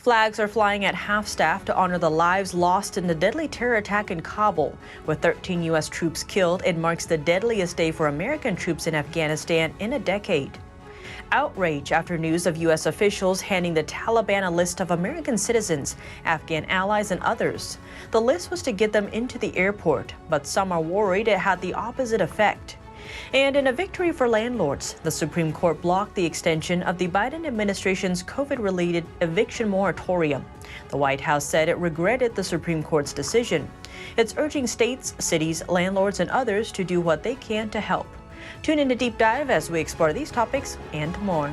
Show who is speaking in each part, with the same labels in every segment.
Speaker 1: Flags are flying at half-staff to honor the lives lost in the deadly terror attack in Kabul. With 13 U.S. troops killed, it marks the deadliest day for American troops in Afghanistan in a decade. Outrage after news of U.S. officials handing the Taliban a list of American citizens, Afghan allies, and others. The list was to get them into the airport, but some are worried it had the opposite effect. And in a victory for landlords, the Supreme Court blocked the extension of the Biden administration's COVID-related eviction moratorium. The White House said it regretted the Supreme Court's decision. It's urging states, cities, landlords, and others to do what they can to help. Tune in to Deep Dive as we explore these topics and more.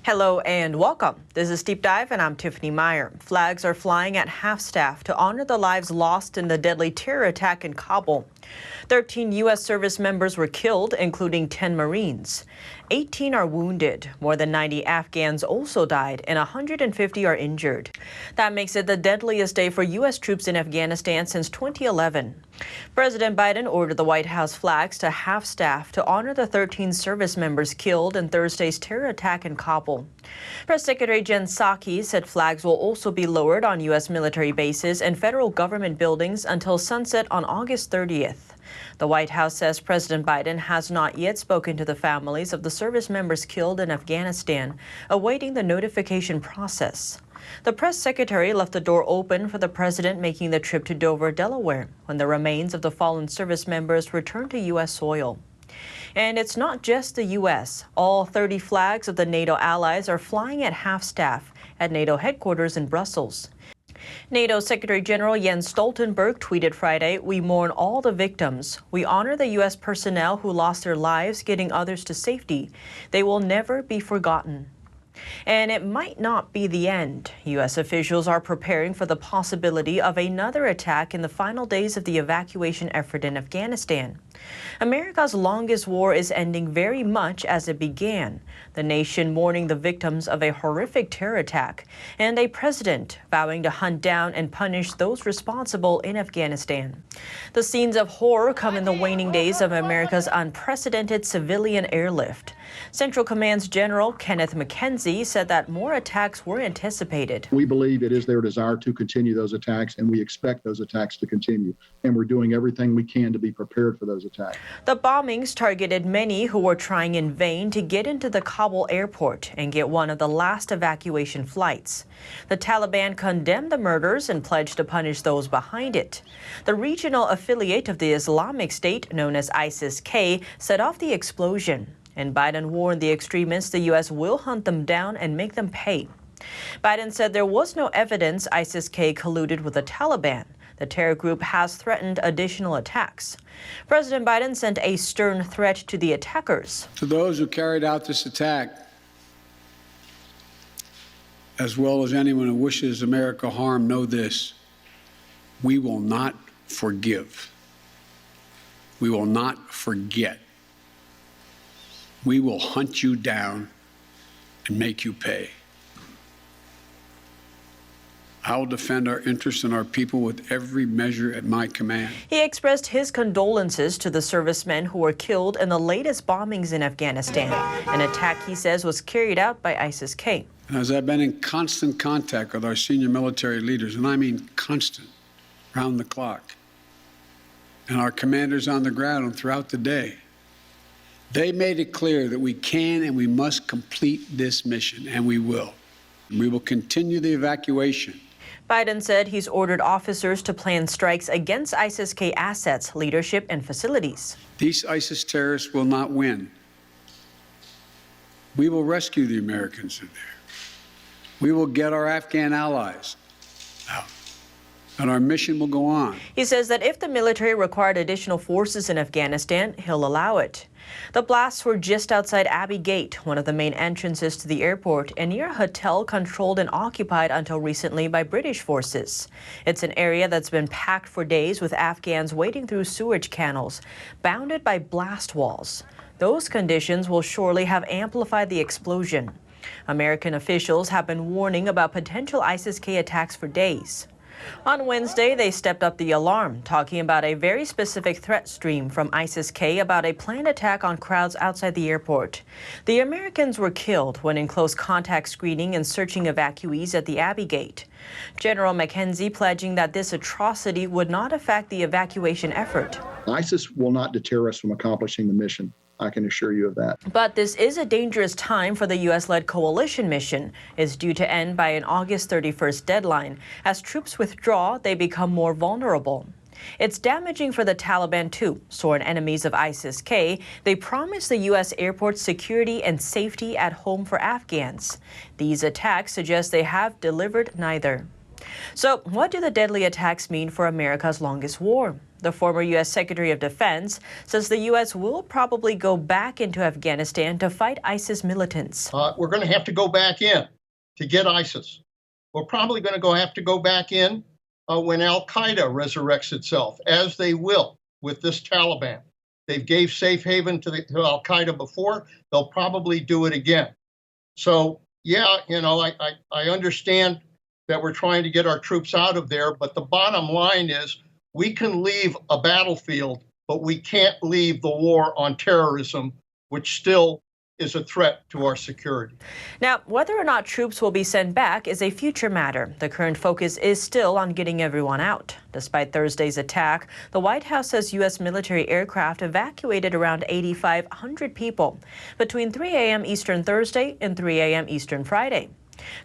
Speaker 1: Hello and welcome. This is Deep Dive and I'm Tiffany Meier. Flags are flying at half-staff to honor the lives lost in the deadly terror attack in Kabul. 13 U.S. service members were killed, including 10 Marines. 18 are wounded. More than 90 Afghans also died, and 150 are injured. That makes it the deadliest day for U.S. troops in Afghanistan since 2011. President Biden ordered the White House flags to half-staff to honor the 13 service members killed in Thursday's terror attack in Kabul. Press Secretary Jen Psaki said flags will also be lowered on U.S. military bases and federal government buildings until sunset on August 30th. The White House says President Biden has not yet spoken to the families of the service members killed in Afghanistan, awaiting the notification process. The press secretary left the door open for the president making the trip to Dover, Delaware, when the remains of the fallen service members return to U.S. soil. And it's not just the U.S. All 30 flags of the NATO allies are flying at half-staff at NATO headquarters in Brussels. NATO Secretary General Jens Stoltenberg tweeted Friday, "We mourn all the victims. We honor the U.S. personnel who lost their lives getting others to safety. They will never be forgotten." And it might not be the end. U.S. officials are preparing for the possibility of another attack in the final days of the evacuation effort in Afghanistan. America's longest war is ending very much as it began, the nation mourning the victims of a horrific terror attack, and a president vowing to hunt down and punish those responsible in Afghanistan. The scenes of horror come in the waning days of America's unprecedented civilian airlift. Central Command's General Kenneth McKenzie said that more attacks were anticipated.
Speaker 2: We believe it is their desire to continue those attacks, and we expect those attacks to continue. And we're doing everything we can to be prepared for those attacks.
Speaker 1: The bombings targeted many who were trying in vain to get into the Kabul airport and get one of the last evacuation flights. The Taliban condemned the murders and pledged to punish those behind it. The regional affiliate of the Islamic State, known as ISIS-K, set off the explosion. And Biden warned the extremists the U.S. will hunt them down and make them pay. Biden said there was no evidence ISIS-K colluded with the Taliban. The terror group has threatened additional attacks. President Biden sent a stern threat to the attackers.
Speaker 3: To those who carried out this attack, as well as anyone who wishes America harm, know this: we will not forgive. We will not forget. We will hunt you down and make you pay. I will defend our interests and our people with every measure at my command.
Speaker 1: He expressed his condolences to the servicemen who were killed in the latest bombings in Afghanistan, an attack he says was carried out by ISIS-K.
Speaker 3: And as I've been in constant contact with our senior military leaders, and I mean constant, round the clock, and our commanders on the ground and throughout the day, they made it clear that we can and we must complete this mission, and we will. We will continue the evacuation.
Speaker 1: Biden said he's ordered officers to plan strikes against ISIS-K assets, leadership, and facilities.
Speaker 3: These ISIS terrorists will not win. We will rescue the Americans in there. We will get our Afghan allies out, and our mission will go on.
Speaker 1: He says that if the military required additional forces in Afghanistan, he'll allow it. The blasts were just outside Abbey Gate, one of the main entrances to the airport, and near a hotel controlled and occupied until recently by British forces. It's an area that's been packed for days with Afghans wading through sewage canals, bounded by blast walls. Those conditions will surely have amplified the explosion. American officials have been warning about potential ISIS-K attacks for days. On Wednesday, they stepped up the alarm, talking about a very specific threat stream from ISIS-K about a planned attack on crowds outside the airport. The Americans were killed when in close contact screening and searching evacuees at the Abbey Gate. General McKenzie pledging that this atrocity would not affect the evacuation effort.
Speaker 2: ISIS will not deter us from accomplishing the mission. I can assure you of that.
Speaker 1: But this is a dangerous time for the U.S.-led coalition mission. It's due to end by an August 31st deadline. As troops withdraw, they become more vulnerable. It's damaging for the Taliban, too. Sworn enemies of ISIS-K, they promise the U.S. airport security and safety at home for Afghans. These attacks suggest they have delivered neither. So what do the deadly attacks mean for America's longest war? The former U.S. Secretary of Defense says the U.S. will probably go back into Afghanistan to fight ISIS militants.
Speaker 4: We're going to have to go back in to get ISIS. We're probably going to have to go back in when al-Qaeda resurrects itself, as they will with this Taliban. They gave safe haven to al-Qaeda before. They'll probably do it again. So, yeah, I understand that we're trying to get our troops out of there, but the bottom line is we can leave a battlefield, but we can't leave the war on terrorism, which still is a threat to our security.
Speaker 1: Now, whether or not troops will be sent back is a future matter. The current focus is still on getting everyone out. Despite Thursday's attack, the White House says U.S. military aircraft evacuated around 8,500 people between 3 a.m. Eastern Thursday and 3 a.m. Eastern Friday.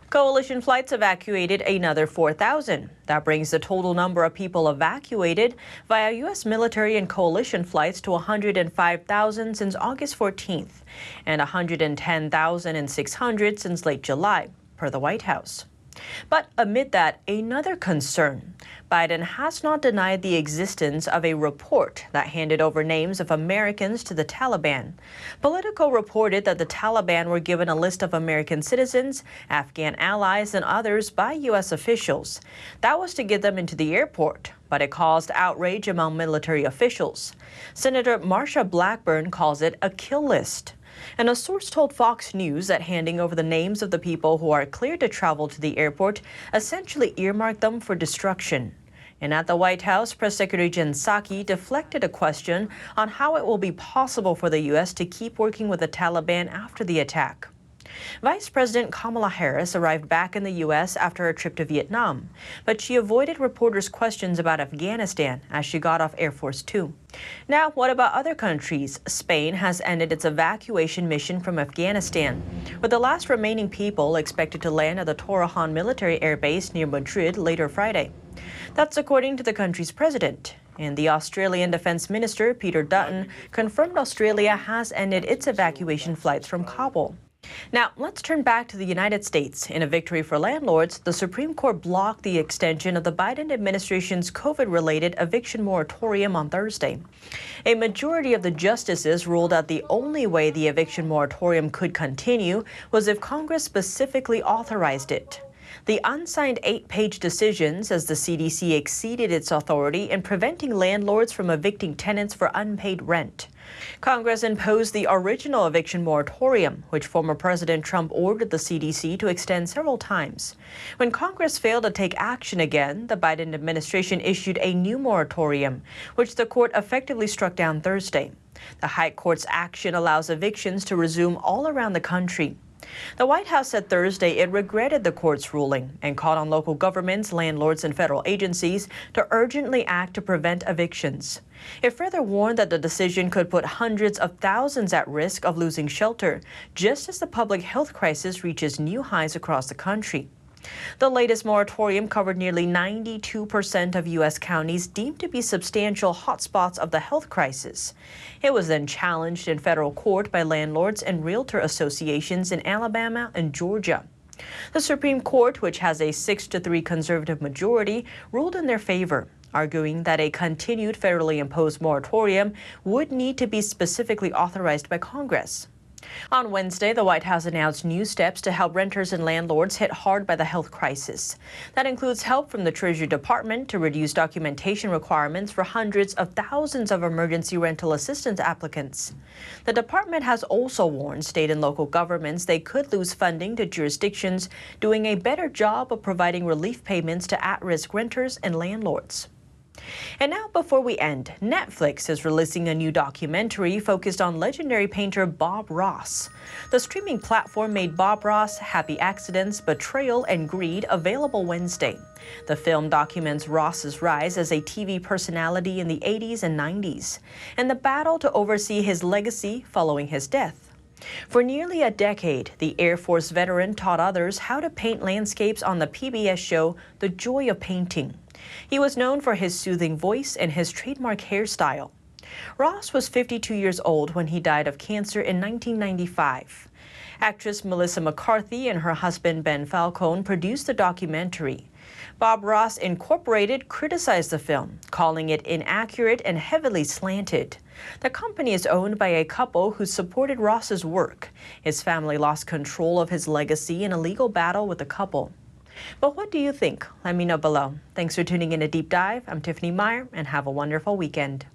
Speaker 1: Coalition flights evacuated another 4,000. That brings the total number of people evacuated via U.S. military and coalition flights to 105,000 since August 14th and 110,600 since late July, per the White House. But amid that, another concern. Biden has not denied the existence of a report that handed over names of Americans to the Taliban. Politico reported that the Taliban were given a list of American citizens, Afghan allies, and others by U.S. officials. That was to get them into the airport, but it caused outrage among military officials. Senator Marsha Blackburn calls it a kill list. And a source told Fox News that handing over the names of the people who are cleared to travel to the airport essentially earmarked them for destruction. And at the White House, Press Secretary Jen Psaki deflected a question on how it will be possible for the U.S. to keep working with the Taliban after the attack. Vice President Kamala Harris arrived back in the U.S. after a trip to Vietnam, but she avoided reporters' questions about Afghanistan as she got off Air Force Two. Now, what about other countries? Spain has ended its evacuation mission from Afghanistan, with the last remaining people expected to land at the Torrejon military air base near Madrid later Friday. That's according to the country's president. And the Australian Defence Minister, Peter Dutton, confirmed Australia has ended its evacuation flights from Kabul. Now, let's turn back to the United States. In a victory for landlords, the Supreme Court blocked the extension of the Biden administration's COVID-related eviction moratorium on Thursday. A majority of the justices ruled that the only way the eviction moratorium could continue was if Congress specifically authorized it. The unsigned 8-page decision says the CDC exceeded its authority in preventing landlords from evicting tenants for unpaid rent. Congress imposed the original eviction moratorium, which former President Trump ordered the CDC to extend several times. When Congress failed to take action again, the Biden administration issued a new moratorium, which the court effectively struck down Thursday. The High Court's action allows evictions to resume all around the country. The White House said Thursday it regretted the court's ruling and called on local governments, landlords, and federal agencies to urgently act to prevent evictions. It further warned that the decision could put hundreds of thousands at risk of losing shelter, just as the public health crisis reaches new highs across the country. The latest moratorium covered nearly 92% of U.S. counties deemed to be substantial hotspots of the health crisis. It was then challenged in federal court by landlords and realtor associations in Alabama and Georgia. The Supreme Court, which has a 6-3 conservative majority, ruled in their favor, arguing that a continued federally imposed moratorium would need to be specifically authorized by Congress. On Wednesday, the White House announced new steps to help renters and landlords hit hard by the health crisis. That includes help from the Treasury Department to reduce documentation requirements for hundreds of thousands of emergency rental assistance applicants. The department has also warned state and local governments they could lose funding to jurisdictions doing a better job of providing relief payments to at-risk renters and landlords. And now, before we end, Netflix is releasing a new documentary focused on legendary painter Bob Ross. The streaming platform made Bob Ross' Happy Accidents, Betrayal, and Greed available Wednesday. The film documents Ross's rise as a TV personality in the 80s and 90s, and the battle to oversee his legacy following his death. For nearly a decade, the Air Force veteran taught others how to paint landscapes on the PBS show The Joy of Painting. He was known for his soothing voice and his trademark hairstyle. Ross was 52 years old when he died of cancer in 1995. Actress Melissa McCarthy and her husband Ben Falcone produced the documentary. Bob Ross Incorporated criticized the film, calling it inaccurate and heavily slanted. The company is owned by a couple who supported Ross's work. His family lost control of his legacy in a legal battle with the couple. But what do you think? Let me know below. Thanks for tuning in to Deep Dive. I'm Tiffany Meier, and have a wonderful weekend.